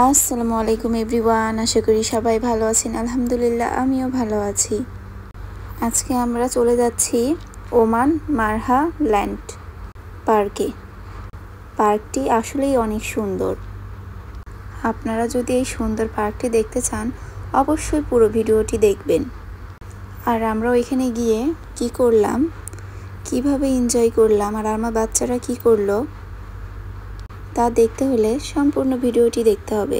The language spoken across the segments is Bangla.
আসসালামু আলাইকুম এভরিওয়ান, আশা করি সবাই ভালো আছেন। আলহামদুলিল্লাহ আমিও ভালো আছি। আজকে আমরা চলে যাচ্ছি ওমান মারহা ল্যান্ড পার্কে। পার্কটি আসলেই অনেক সুন্দর। আপনারা যদি এই সুন্দর পার্কটি দেখতে চান অবশ্যই পুরো ভিডিওটি দেখবেন। আর আমরা ওইখানে গিয়ে কি করলাম, কিভাবে এনজয় করলাম, আর আমার বাচ্চারা কি করলো তা দেখতে হলে সম্পূর্ণ ভিডিওটি দেখতে হবে।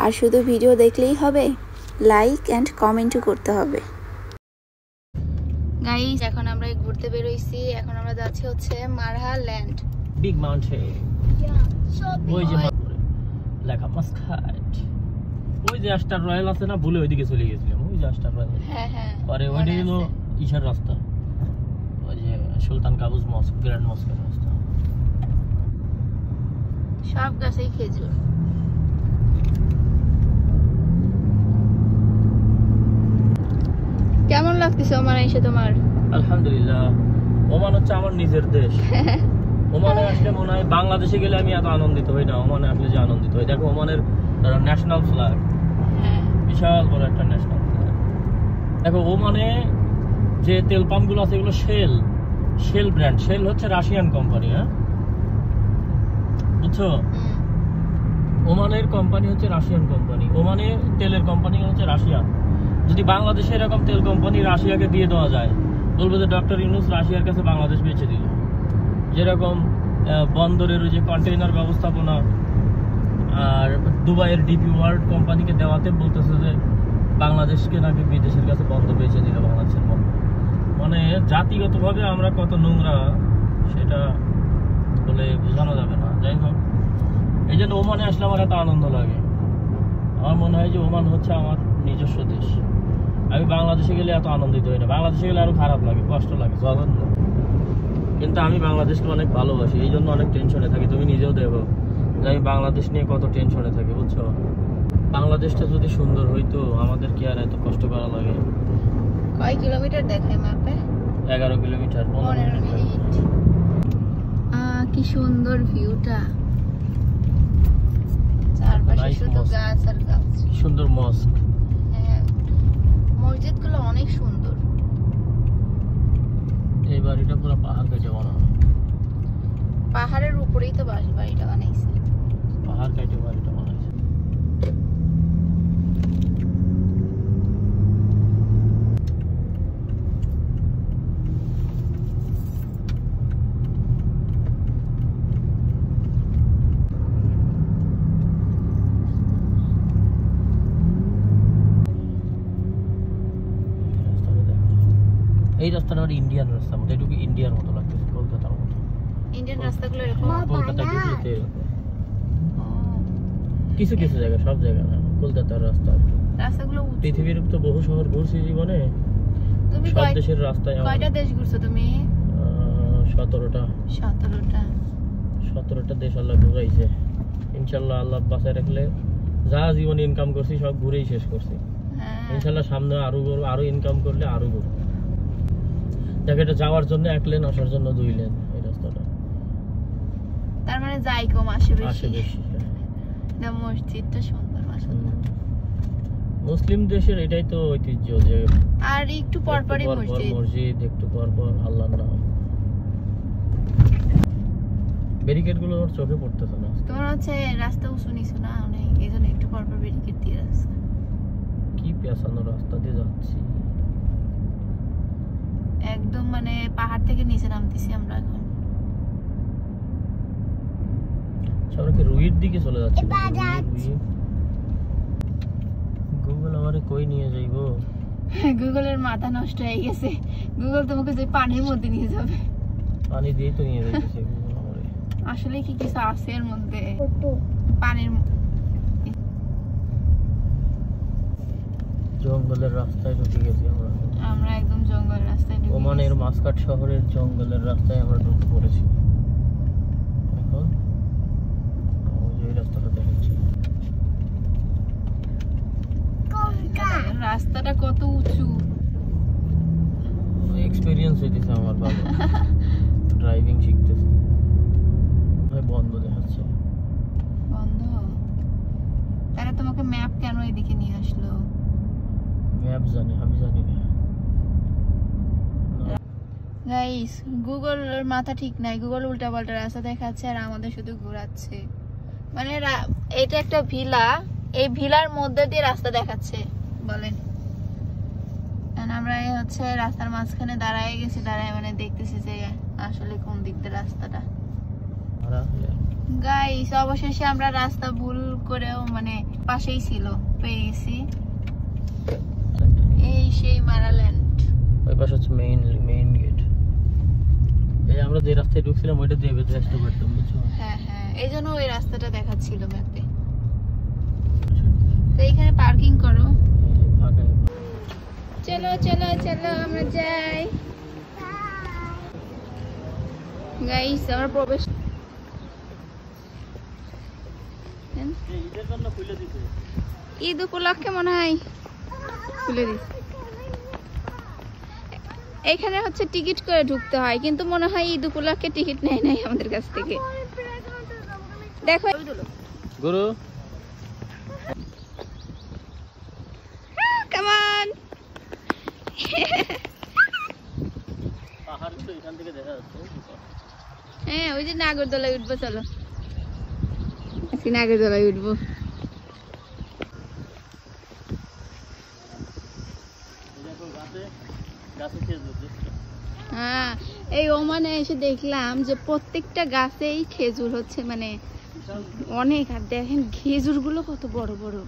আর শুধু ভিডিও দেখলেই হবে, লাইক অ্যান্ড কমেন্টও করতে হবে। গাইস, এখন আমরা ঘুরতে বেরোইছি। এখন আমরা যাচ্ছি হচ্ছে মারহা ল্যান্ড। Big mountain. ওই যে লেখা মাসকাট। ওই যে স্টার রয়্যাল আছে না, ভুলে ওইদিকে চলে গেছিলাম। ওই যে স্টার রয়্যাল। হ্যাঁ হ্যাঁ। পরে ওইটা হলো ইশার রাস্তা। ওই যে সুলতান কাবুস মস্ক, গ্র্যান্ড মস্কের রাস্তা। সব গাছেই খেজুর। কেমন লাগতেছে ওমান এসে তোমার? আলহামদুলিল্লাহ, ওমান হচ্ছে আমার নিজের দেশ। ওমানে আসলে মনে হয় বাংলাদেশে গেলে আমি এত আনন্দিত হই না, ওমানে আসলে যে আনন্দিত হই। দেখো ওমানের ন্যাশনাল ফ্ল্যাগ, বিশাল বড় একটা ন্যাশনাল ফ্ল্যাগ। দেখো ওমানে যে তেল পাম্প গুলো আছে এগুলো শেল ব্র্যান্ড। শেল হচ্ছে রাশিয়ান কোম্পানি। হ্যাঁ, বুঝছো? ওমানের কোম্পানি হচ্ছে রাশিয়ান কোম্পানি। ওমানে তেলের কোম্পানি হচ্ছে রাশিয়া। যদি বাংলাদেশে এরকম তেল কোম্পানি রাশিয়াকে দিয়ে দেওয়া যায়, বলবো যে ডক্টর ইউনূস রাশিয়ার কাছে বাংলাদেশ বেচে দিল। যেরকম বন্দরের ওই যে কন্টেইনার ব্যবস্থাপনা আর দুবাইয়ের ডিপি ওয়ার্ল্ড কোম্পানিকে দেওয়াতে বলতেছে যে বাংলাদেশকে নাকি বিদেশের কাছে বন্দর বেচে দিল বাংলাদেশের বন্দর। মানে জাতিগতভাবে আমরা কত নোংরা সেটা বলে বোঝানো যাবে না। যাই হোক, এই জন্য ওমানে আসলে আমার এত আনন্দ লাগে। আমার মনে হয় যে ওমান হচ্ছে আমার নিজস্ব দেশ। আমি বাংলাদেশে গেলে এত আনন্দিত হই না, বাংলাদেশে গেলে আরো খারাপ লাগে, কষ্ট লাগে, জঘন্য। কিন্তু আমি বাংলাদেশকে অনেক ভালোবাসি, এই জন্য অনেক টেনশনে থাকি। তুমি নিজেও দেখো যে আমি বাংলাদেশ নিয়ে কত টেনশনে থাকি, বুঝছো? বাংলাদেশটা যদি সুন্দর হইতো আমাদের কি আর এত কষ্ট করা লাগে? কয় কিলোমিটার দেখায় ম্যাপে? 11 কিলোমিটার, 15 মিনিট। কি সুন্দর ভিউটা, চারপাশে শুধু গাছ আর গাছ। কি সুন্দর মস্ক। হ্যাঁ, মসজিদগুলো অনেক সুন্দর। এই বাড়িটা পুরো পাহাড় কেটে বানানো। পাহাড়ের উপরেই তো বাড়িটা বানাইছে। পাহাড় কেটে বাড়িটা বানাইছে। এই রাস্তাটা ইন্ডিয়ান রাস্তা, মতো এটুকু ইন্ডিয়ার মতো লাগতেছে, কলকাতার মতো। ইন্ডিয়ান রাস্তাগুলো এরকম কলকাতা ঢুকতে কিছু কিছু জায়গা, সব জায়গা না। কলকাতার রাস্তাগুলো পৃথিবীর তো বহু শহর ঘুরছি জীবনে। তুমি সব দেশের রাস্তায় কয়টা দেশ ঘুরছো তুমি? 17টা। 17টা দেশ আল্লাহ ঘুরাইছে। ইনশাআল্লাহ আল্লাহ বাঁচায় রাখলে যা জীবনে ইনকাম করছি সব ঘুরেই শেষ করছি। ইনশাআল্লাহ সামনে আরো ইনকাম করলে আরো ঘুরবো। দেখো, এটা যাওয়ার জন্য 1 লেন, আসার জন্য 2 লেন এই রাস্তাটা। তার মানে যাই কম আসে বেশি। না, মসজিদটা সুন্দর মাশাআল্লাহ। মুসলিম দেশের এটাই তো ঐতিহ্য যে আর একটু পরপরই মসজিদ, একটু পরপর আল্লাহর নাম। ব্যারিকেড গুলো ওর চোখে পড়তেছে না। তোমার হচ্ছে রাস্তা উঁচু নিচু না অনেক, এইজন্য একটু পরপর ব্যারিকেড দিয়ে রাখছে। কি পেছানো রাস্তা দিয়ে যাচ্ছি, একদম মানে পাহাড় থেকে নিচে নামতেছি আমরা এখন। আমরা কি রুইয়ের দিকে চলে যাচ্ছি? গুগল আমারে কই নিয়ে যাইবো? গুগলের মাথা নষ্ট হয়ে গেছে। গুগল তোমাকে যে পানির মধ্যে নিয়ে যাবে। পানি দিয়ে তো নিয়ে যাইতেছে গুগল আমারে। আসলে কি কিছু আছে এর মধ্যে? পানির জঙ্গলের রাস্তায় ঢুকে গেছি আমরা একদম জঙ্গলের রাস্তায় ঢুকে গেছি। ওমানের মাসকাট শহরের জঙ্গলের রাস্তায় আমরা ঢুকে পড়েছি। এখন ওই যে রাস্তাটা দেখাচ্ছি, রাস্তাটা কত উঁচু। এক্সপেরিয়েন্স হইতেছে আমার ভালো। ড্রাইভিং শিখতেছি। বন্ধ দেখাচ্ছে, বন্ধ। তার আরে তোমাকে ম্যাপ কেন এদিকে নিয়ে আসলো? ম্যাপ জানি, আমি জানি না। গাইস, গুগল মাথা ঠিক নাই, গুগল উল্টাপাল্টা রাস্তা দেখাচ্ছে আর আমাদের শুধু ঘোরাচ্ছে। মানে এটা একটা ভিলা, এই ভিলার মধ্যে দিয়ে রাস্তা দেখাচ্ছে বলেন। আমরা হচ্ছে রাস্তার মাঝখানে দাঁড়ায় গেছি, দাঁড়ায় মানে দেখতেছি যে আসলে কোন দিক দিয়ে রাস্তাটা। গাইস, অবশেষে আমরা রাস্তা ভুল করেও মানে পাশেই ছিল, পেয়ে গেছি। এই সেই মারাল্যান্ড। ওই পাশে হচ্ছে মেইন গেট। এই আমরা যে রাস্তায় ঢুকছিলাম ওইটা দিয়ে বেঁধে আসতে পারতাম, বুঝছো? হ্যাঁ হ্যাঁ, এই জন্য ওই রাস্তাটা দেখাচ্ছিল ম্যাপে। তো এখানে পার্কিং করো। চলো চলো চলো আমরা যাই। গাইস, আমরা প্রবেশ ঈদ উপলক্ষে মনে হয় খুলে দিচ্ছে। এখানে হচ্ছে টিকিট করে ঢুকতে হয়, কিন্তু মনে হয় ঈদ উপলক্ষে টিকিট নেয় নাই আমাদের কাছ থেকে। দেখো গুরু, কাম অন। পাহাড় তো এখান থেকে দেখা যাচ্ছে। হ্যাঁ, ওই যে নাগরদোলায় উঠবো, চলো আজকে নাগরদোলায় উঠবো। হ্যাঁ, এই ওমানে এসে দেখলাম যে প্রত্যেকটা গাছেই খেজুর হচ্ছে, মানে অনেক। আর দেখেন খেজুর গুলো কত বড় বড়।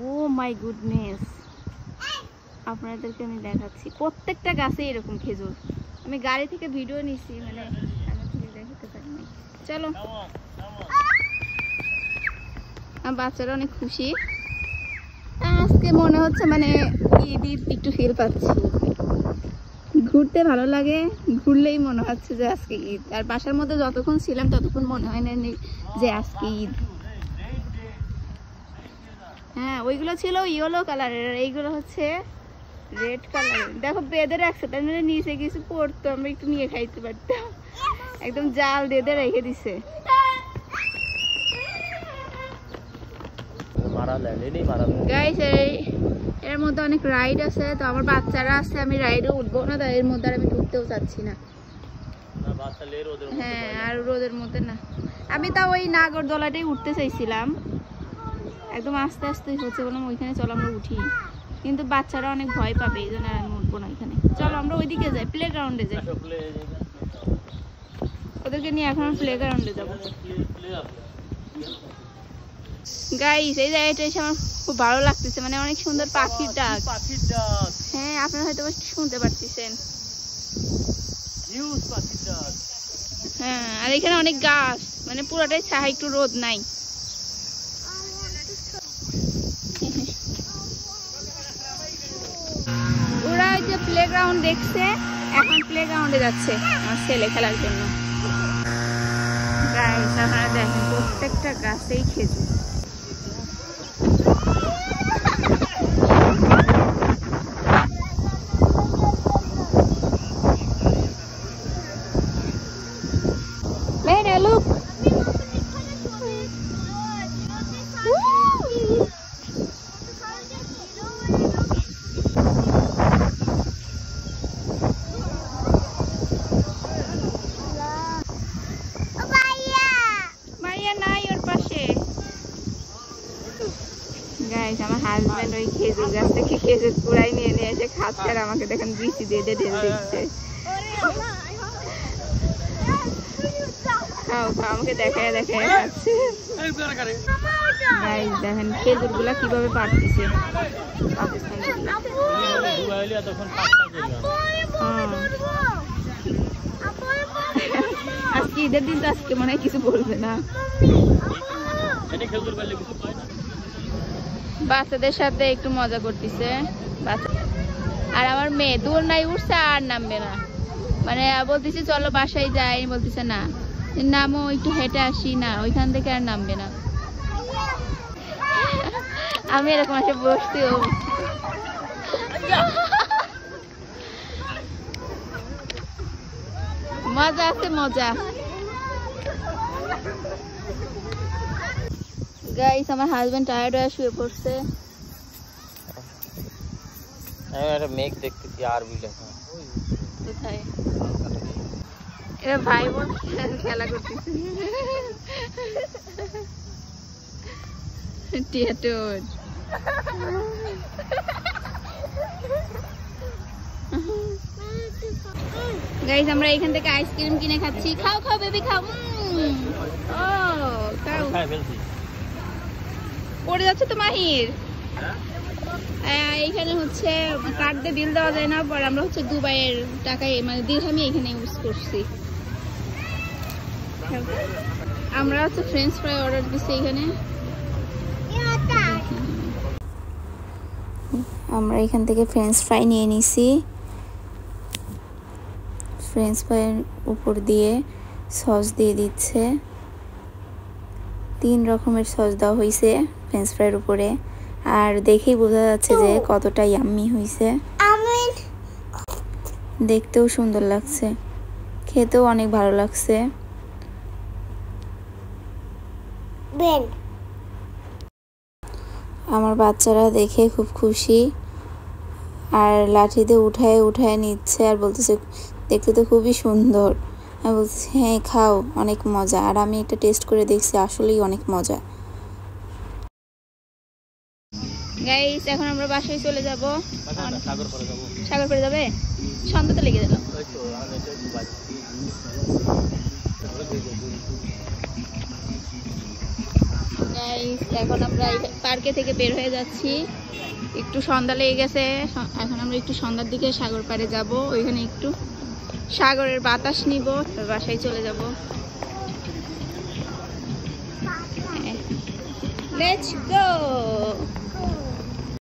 ও মাই গুডনেস, আপনাদেরকে আমি দেখাচ্ছি, প্রত্যেকটা গাছে এরকম খেজুর। আমি গাড়ি থেকে ভিডিও নিছি, মানে আমার থেকে দেখাতে পারিনি। চলো, আমার বাচ্চারা অনেক খুশি আজকে, মনে হচ্ছে মানে ঈদ ঈদ একটু ফিল পাচ্ছি। ঘুরতে ভালো লাগে, ঘুরলেই মনে হচ্ছে যে আজকে ঈদ। আর বাসার মধ্যে যতক্ষণ ছিলাম ততক্ষণ মনে হয় না যে আজকে ঈদ। হ্যাঁ, ওইগুলো ছিল ইয়েলো কালারের, এইগুলো হচ্ছে রেড কালারের। দেখো বেঁধে রাখছে, তার মানে নিচে কিছু পড়তো, আমরা একটু নিয়ে খাইতে পারতাম। একদম জাল বেঁধে রেখে দিছে। গাইস, এর মধ্যে অনেক রাইড আছে, তো আমার বাচ্চারা আছে, আমি রাইডে উঠবো না, তাই এর মধ্যে আমি উঠতেও চাচ্ছি না। হ্যাঁ, আর রোদের মধ্যে না। আমি তাও ওই নাগরদোলাটাই উঠতে চাইছিলাম, একদম আস্তে আস্তে হচ্ছে, বললাম ওইখানে চলো আমরা উঠি, কিন্তু বাচ্চারা অনেক ভয় পাবে, এই জন্য আমি উঠবো না ওইখানে। চলো আমরা ওইদিকে যাই, প্লে গ্রাউন্ডে যাই, ওদেরকে নিয়ে এখন প্লে গ্রাউন্ডে যাবো। গাইস, এই জায়গাটা এসে আমার খুব ভালো লাগতেছে, মানে অনেক সুন্দর পাখির ডাক। হ্যাঁ, আপনারা হয়তো শুনতে পারতেছেন। হ্যাঁ, আর এখানে অনেক গাছ, মানে পুরোটাই ছায়া, একটু রোদ নাই। ওরা ওই যে প্লে গ্রাউন্ড দেখছে, এখন প্লে গ্রাউন্ডে যাচ্ছে আমার ছেলে খেলার জন্য। গাইস, আপনারা দেখেন প্রত্যেকটা গাছেই খেজুর। Look. Guys, আমার হাজবেন্ড ওই খেজুর গাছ থেকে খেজুর কুড়াই নিয়ে এসে খাচ্ছে, আর আমাকে দেখেন বৃষ্টি দিয়ে ঢেলে দিচ্ছে। আমাকে দেখায় দেখায় খাচ্ছে। গাইস, দেখেন খেজুর গুলা কিভাবে পাড়তেছে। আজকে ঈদের দিন তো, আজকে মনে হয় কিছু বলবে না। বাচ্চাদের সাথে একটু মজা করতেছে। আর আমার মেয়ে দূর নাই উঠছে, আর নামবে না, মানে বলতেছি চলো বাসায় যাই, বলতেছে না নামো, একটু হেঁটে আসি, না ওইখান থেকে আর নামবে না। আমি এরকম এসে বসতে মজা আছে, মজা। গাইস আমার হাজবেন্ড টায়ার্ড হয়ে শুয়ে পড়ছে। আমি একটা মেঘ দেখতেছি আরবি লেখা। কোথায়? এরা ভাই বোন খেলা করতেছে। টিয়াটোর গাইস আমরা এখান থেকে আইসক্রিম কিনে খাচ্ছি। খাও খাও বেবি খাও। ও খাও। পড়ে যাচ্ছে তো মাহির। এখানে হচ্ছে কার্ড দিয়ে বিল দেওয়া যায় না, পরে আমরা হচ্ছে দুবাইয়ের টাকায় মানে দিরহামি এখানে ইউজ করছি। আমরা হচ্ছে ফ্রেঞ্চ ফ্রাই অর্ডার দিচ্ছি এখানে। আমরা এখান থেকে ফ্রেঞ্চ ফ্রাই নিয়ে নিছি। ফ্রেঞ্চ ফ্রাইয়ের উপর দিয়ে সস দিয়ে দিচ্ছে। 3 রকমের সস দেওয়া হয়েছে ফ্রেঞ্চ ফ্রাইয়ের উপরে, আর দেখেই বোঝা যাচ্ছে যে কতটা ইয়াম্মি হয়েছে। দেখতেও সুন্দর লাগছে, খেতেও অনেক ভালো লাগছে। আমার বাচ্চারা দেখে খুব খুশি, আর লাঠিতে উঠায় উঠায় নিচ্ছে আর বলতেছে দেখতে তো খুবই সুন্দর। আমি বলছি হ্যাঁ খাও, অনেক মজা। আর আমি একটা টেস্ট করে দেখছি, আসলেই অনেক মজা। গাইস এখন আমরা বাসায় চলে যাব। সাগর করে যাবে, সন্ধ্যা তো লেগে গেল। গাইস এখন আমরা পার্কে থেকে বের হয়ে যাচ্ছি। একটু সন্ধ্যা লেগে গেছে, এখন আমরা একটু সন্ধ্যার দিকে সাগর পাড়ে যাব। ওইখানে একটু সাগরের বাতাস নিব, বাসায় চলে যাব। Let's go.